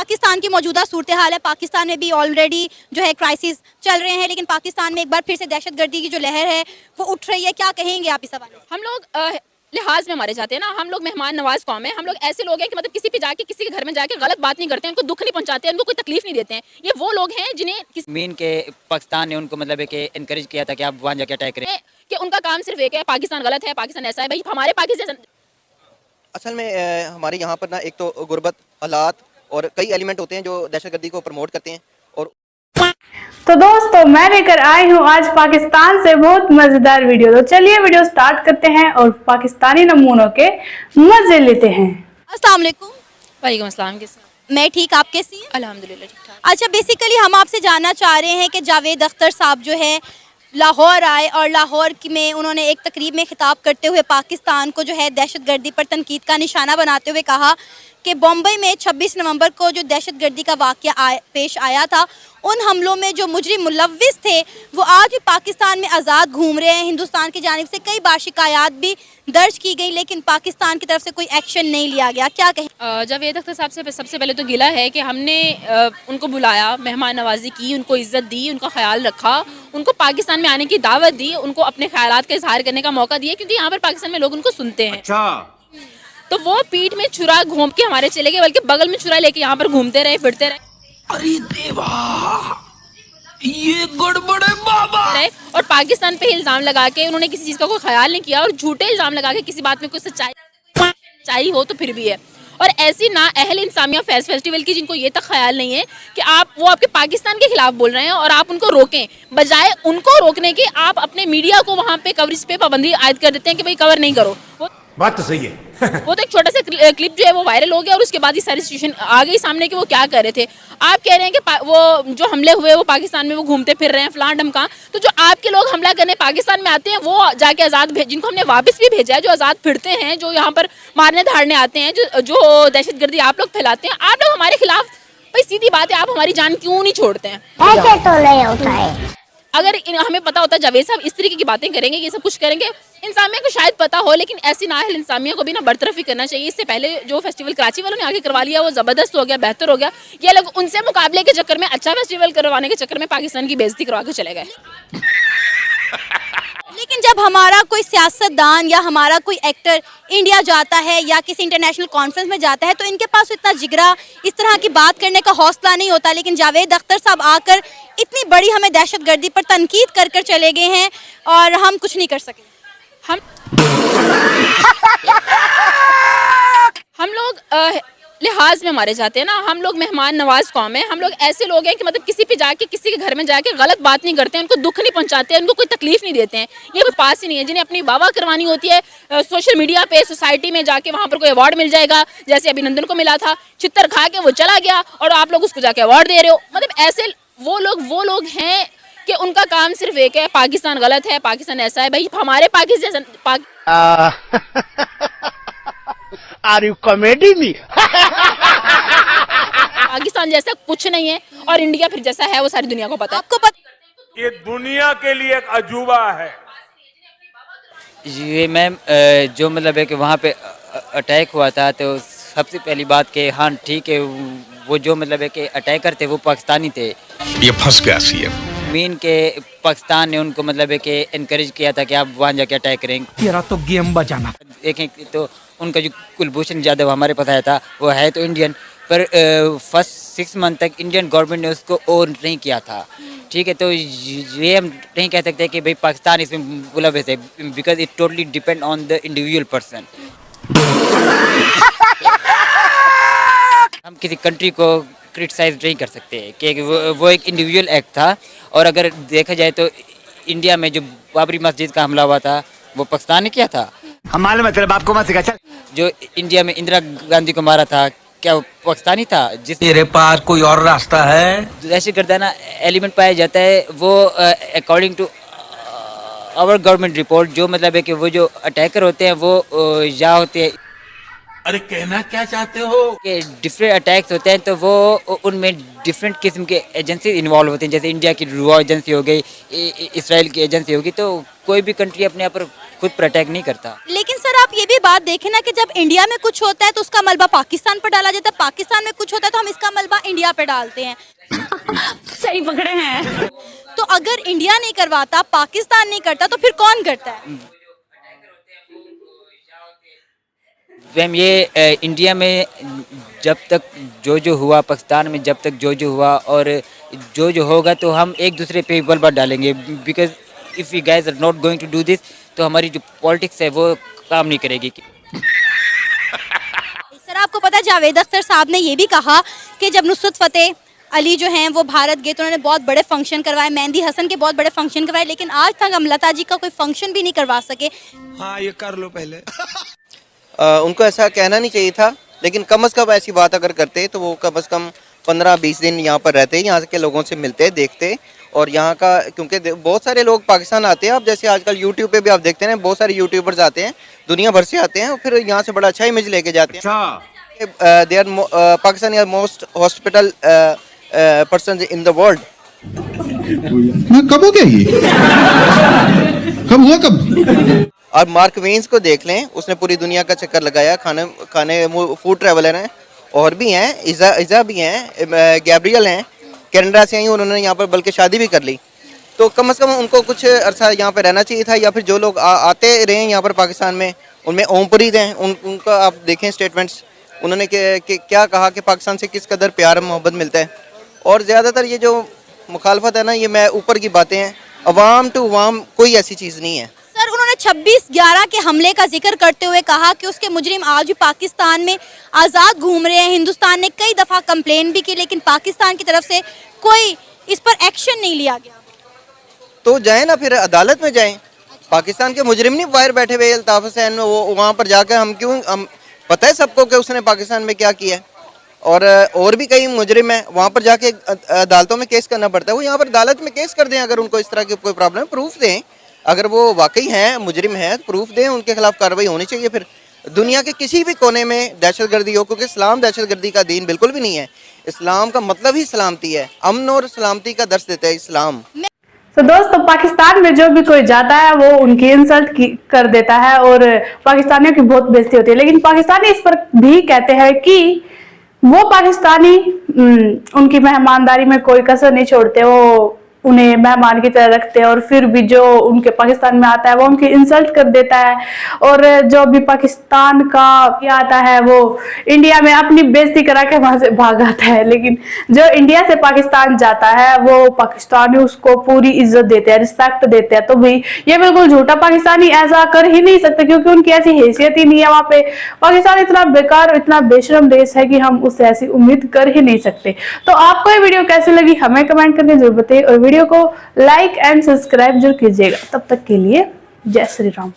पाकिस्तान की मौजूदा सूरत हाल है, पाकिस्तान में भी ऑलरेडी जो है क्राइसिस चल रहे हैं, लेकिन पाकिस्तान में एक बार फिर से दहशतगर्दी की जो लहर है वो उठ रही है। क्या कहेंगे आप इस हवाले से? हम लोग लिहाज में मारे जाते हैं ना, हम लोग मेहमान नवाज कौम है। हम लोग ऐसे लोग हैं कि मतलब किसी पे जाके, किसी के घर में जाके गलत बात नहीं करते हैं, उनको दुख नहीं पहुंचाते हैं, उनको कोई तकलीफ नहीं देते हैं। ये वो लोग हैं जिन्हें मीन के पाकिस्तान ने उनको मतलब है कि इनकरेज किया था कि आप वहाँ जाके अटैक करें, कि उनका काम सिर्फ एक है, पाकिस्तान गलत है, पाकिस्तान ऐसा है। भाई हमारे पाकिस्तान असल में हमारे यहाँ पर ना एक तो गुर्बत, हालात और कई एलिमेंट होते हैं जो दहशतगर्दी को प्रमोट करते हैं। और तो दोस्तों मैं लेकर आई हूँ आज पाकिस्तान से बहुत मजेदार वीडियो। तो चलिए वीडियो स्टार्ट करते हैं और पाकिस्तानी नमूनों के मजे लेते हैं। अस्सलाम वालेकुम। वालेकुम अस्सलाम। मैं ठीक, आप कैसी हैं? अल्हम्दुलिल्लाह ठीक ठाक। अच्छा, बेसिकली हम आपसे जानना चाह रहे हैं कि जावेद अख्तर साहब जो है लाहौर आए और लाहौर में उन्होंने एक तकरीब में खिताब करते हुए पाकिस्तान को जो है दहशतगर्दी पर तनकीद का निशाना बनाते हुए कहा कि बम्बई में 26 नवंबर को जो दहशतगर्दी का वाक़या पेश आया था, उन हमलों में जो मुजरिम मुलव्विस थे वो आज भी पाकिस्तान में आज़ाद घूम रहे हैं। हिंदुस्तान की जानिब से कई बार शिकायत भी दर्ज की गई, लेकिन पाकिस्तान की तरफ से कोई एक्शन नहीं लिया गया। क्या कहें? जावेद अख्तर साहब से सबसे पहले तो गिला है कि हमने उनको बुलाया, मेहमान नवाजी की, उनको इज़्ज़त दी, उनका ख्याल रखा, उनको पाकिस्तान में आने की दावत दी, उनको अपने ख्यालात का इजहार करने का मौका दिया, क्योंकि यहाँ पर पाकिस्तान में लोग उनको सुनते हैं। अच्छा। तो वो पीठ में छुरा घूम के हमारे चले गए, बल्कि बगल में छुरा लेके यहाँ पर घूमते रहे, फिरते रहे। अरे देवा, ये गड़बड़ है बाबा। और पाकिस्तान पे इल्जाम लगा के उन्होंने किसी चीज का कोई ख्याल नहीं किया, और झूठे इल्जाम लगा के किसी बात में कोई सच्चाई हो तो फिर भी है। और ऐसी ना अहल इंसामिया फेस्टिवल की जिनको ये तक ख्याल नहीं है कि वो आपके पाकिस्तान के खिलाफ बोल रहे हैं और आप उनको रोकें, बजाय उनको रोकने के आप अपने मीडिया को वहाँ पे कवरेज पे पाबंदी आयद कर देते हैं कि भाई कवर नहीं करो। बात तो सही है। वो तो एक छोटा सा क्लिप जो है वो वायरल हो गया और उसके बाद ही सारी सिचुएशन आ गई सामने कि वो क्या कर रहे थे। आप कह रहे हैं कि वो जो हमले हुए वो पाकिस्तान में वो घूमते फिर रहे हैं फलां ढमका। तो जो आपके लोग हमला करने पाकिस्तान में आते हैं वो जाके आज़ाद जिनको हमने वापस भी भेजा है, जो आज़ाद फिरते हैं, जो यहाँ पर मारने धारने आते हैं, जो दहशतगर्दी आप लोग फैलाते हैं, आप लोग हमारे खिलाफ, भाई सीधी बात है, आप हमारी जान क्यों नहीं छोड़ते हैं? ऐसे तो नहीं होता है। अगर हमें पता होता जावेद साहब इस तरीके की बातें करेंगे, ये सब कुछ करेंगे, इंसामिया को शायद पता हो, लेकिन ऐसी नाअहल इंसामिया को भी ना बरतरफी करना चाहिए। इससे पहले जो फेस्टिवल कराची वालों ने आगे करवा लिया वो ज़बरदस्त हो गया, बेहतर हो गया। ये लोग उनसे मुकाबले के चक्कर में, अच्छा फेस्टिवल करवाने के चक्कर में पाकिस्तान की बेइज्जती करवा के चले गए। लेकिन जब हमारा कोई सियासतदान या हमारा कोई एक्टर इंडिया जाता है या किसी इंटरनेशनल कॉन्फ्रेंस में जाता है तो इनके पास इतना जिगरा, इस तरह की बात करने का हौसला नहीं होता। लेकिन जावेद अख्तर साहब आकर इतनी बड़ी हमें दहशतगर्दी पर तनकीद कर कर चले गए हैं और हम कुछ नहीं कर सके। हम लोग लिहाज में मारे जाते हैं ना, हम लोग मेहमान नवाज कौम है। हम लोग ऐसे लोग हैं कि मतलब किसी पे जाके, किसी के घर में जाके गलत बात नहीं करते हैं, उनको दुख नहीं पहुंचाते हैं, उनको कोई तकलीफ नहीं देते हैं। ये पास ही नहीं है। जिन्हें अपनी वाह करवानी होती है सोशल मीडिया पे, सोसाइटी में जाके वहाँ पर कोई अवार्ड मिल जाएगा, जैसे अभिनंदन को मिला था, छितर खा के वो चला गया और आप लोग उसको जाके अवार्ड दे रहे हो। मतलब ऐसे वो लोग हैं कि उनका काम सिर्फ एक है, पाकिस्तान गलत है, पाकिस्तान ऐसा है। भाई हमारे Pakistan are you comedy me? Pakistan जैसा कुछ नहीं है और इंडिया फिर जैसा है वो सारी दुनिया को पता है। आपको पता ये दुनिया के लिए एक अजूबा है। ये मैम जो मतलब है कि वहाँ पे अटैक हुआ था, तो सबसे पहली बात कि हाँ ठीक है, वो जो मतलब है कि अटैकर थे वो पाकिस्तानी थे। ये फंस गया सीएम। मीन के पाकिस्तान ने उनको मतलब है कि इनकरेज किया था कि आप वहाँ जाके अटैक करें। तेरा तो गेम बजाना। देखें तो उनका जो कुलभूषण जाधव हमारे पास आया था वो है तो इंडियन, पर फर्स्ट 6 मंथ तक इंडियन गवर्नमेंट ने उसको ओन नहीं किया था। ठीक है, तो ये हम नहीं कह सकते कि भाई पाकिस्तान इसमें मुलव्विस है, because it totally depend on the individual person. हम किसी कंट्री को क्रिटिसाइज नहीं कर सकते कि वो एक इंडिविजुअल एक्ट था। और अगर देखा जाए तो इंडिया में जो बाबरी मस्जिद का हमला हुआ था वो पाकिस्तान ने किया था। हमारे मतलब आपको मत सिखा। चल, जो इंडिया में इंदिरा गांधी को मारा था क्या वो पाकिस्तानी था? जिस तेरे पास कोई और रास्ता है? दहशतगर्दाना एलिमेंट पाया जाता है वो according to our government report, जो मतलब है कि वो जो अटैकर होते हैं वो या होते हैं। अरे कहना क्या चाहते हो? कि डिफरेंट अटैक्स होते हैं तो वो उनमें डिफरेंट किस्म के एजेंसी इन्वॉल्व होते हैं, जैसे इंडिया की रॉ एजेंसी हो गई, इसराइल की एजेंसी होगी। तो कोई भी कंट्री अपने आप पर खुद प्रोटेक्ट नहीं करता। लेकिन सर आप ये भी बात देखें ना कि जब इंडिया में कुछ होता है तो उसका मलबा पाकिस्तान पर डाला जाता है, पाकिस्तान में कुछ होता है तो हम इसका मलबा इंडिया पे डालते हैं। सही पकड़े हैं। तो अगर इंडिया नहीं करवाता, पाकिस्तान नहीं करता, तो फिर कौन करता है? मैम ये इंडिया में जब तक जो हुआ, पाकिस्तान में जब तक जो हुआ और जो होगा तो हम एक दूसरे पे बलबा डालेंगे। Because if you guys are not going to do this तो हमारी जो पॉलिटिक्स है वो काम नहीं करेगी। सर आपको पता है जावेद अख्तर साहब ने ये भी कहा कि जब नुसरत फ़तेह अली जो हैं वो भारत गए तो उन्होंने बहुत बड़े फंक्शन करवाए, मेहंदी हसन के बहुत बड़े फंक्शन करवाए, लेकिन आज तक हम लता जी का कोई फंक्शन भी नहीं करवा सके। हाँ ये कर लो पहले। उनको ऐसा कहना नहीं चाहिए था, लेकिन कम से कम ऐसी बात अगर करते तो वो कम से कम 15-20 दिन यहाँ पर रहते, यहाँ के लोगों से मिलते, देखते। और यहाँ का क्योंकि बहुत सारे लोग पाकिस्तान आते हैं, अब जैसे आजकल यूट्यूब पे भी आप देखते हैं बहुत सारे यूट्यूबर्स आते हैं, दुनिया भर से आते हैं और फिर यहाँ से बड़ा अच्छा इमेज लेके जाते हैं। They are Pakistan are most hospital person in the world. कब हो गया ये? कब हुआ कब? और मार्क वेन्स को देख लें, उसने पूरी दुनिया का चक्कर लगाया, खाने फूड ट्रैवलर हैं, और भी हैं, इज़ा भी हैं, गैब्रियल हैं, कनाडा से आई, उन्होंने यहाँ पर बल्कि शादी भी कर ली। तो कम से कम उनको कुछ अरसा यहाँ पर रहना चाहिए था, या फिर जो लोग आते रहे यहाँ पर पाकिस्तान में, उनमें ओमपुरीद हैं, उनका आप देखें स्टेटमेंट्स, उन्होंने क्या कहा कि पाकिस्तान से किस कदर प्यार मोहब्बत मिलता है। और ज़्यादातर ये जो मुखालफत है ना, ये मैं ऊपर की बातें हैं, अवाम टू अवाम कोई ऐसी चीज़ नहीं है। सर उन्होंने 26/11 के हमले का जिक्र करते हुए कहा कि उसके मुजरिम आज भी पाकिस्तान में आज़ाद घूम रहे हैं। हिंदुस्तान ने कई दफ़ा कंप्लेन भी की, लेकिन पाकिस्तान की तरफ से कोई इस पर एक्शन नहीं लिया गया। तो जाए ना, फिर अदालत में जाएं। पाकिस्तान के मुजरिम नहीं बाहर बैठे हुए अल्ताफ हुसैन, वो वहाँ पर जाकर हम पता है सबको कि उसने पाकिस्तान में क्या किया है। और भी कई मुजरिम हैं, वहाँ पर जाके अदालतों में केस करना पड़ता है। वो यहाँ पर अदालत में केस कर दें, अगर उनको इस तरह की कोई प्रॉब्लम, प्रूफ दें। अगर वो वाकई हैं, मुजरिम हैं, तो प्रूफ दें, उनके खिलाफ कार्रवाई होनी चाहिए। फिर दुनिया के किसी भी कोने में दहशतगर्दी हो, क्योंकि इस्लाम दहशतगर्दी का दीन बिल्कुल भी नहीं है। इस्लाम का मतलब ही सलामती है, अमन और सलामती का दर्स देता है इस्लाम। तो दोस्तों पाकिस्तान में जो भी कोई जाता है वो उनकी इंसल्ट कर देता है और पाकिस्तानियों की बहुत बेइज्जती होती है, लेकिन पाकिस्तानी इस पर भी कहते हैं कि वो पाकिस्तानी उनकी मेहमानदारी में कोई कसर नहीं छोड़ते, वो उन्हें मेहमान की तरह रखते हैं, और फिर भी जो उनके पाकिस्तान में आता है वो उनकी इंसल्ट कर देता है। और जो भी पाकिस्तान का आता है वो इंडिया में अपनी बेइज्जती करा के वहां से भाग आता है, लेकिन जो इंडिया से पाकिस्तान जाता है वो पाकिस्तानी उसको पूरी इज्जत देते हैं, रिस्पेक्ट देते हैं। तो भाई ये बिल्कुल झूठा, पाकिस्तानी ऐसा कर ही नहीं सकते, क्योंकि उनकी ऐसी हैसियत ही नहीं है वहां पे। पाकिस्तान इतना बेकार, इतना बेशरम देश है कि हम उससे ऐसी उम्मीद कर ही नहीं सकते। तो आपको ये वीडियो कैसी लगी हमें कमेंट करके जरूर बताइए, और वीडियो को लाइक एंड सब्सक्राइब जरूर कीजिएगा। तब तक के लिए जय श्री राम।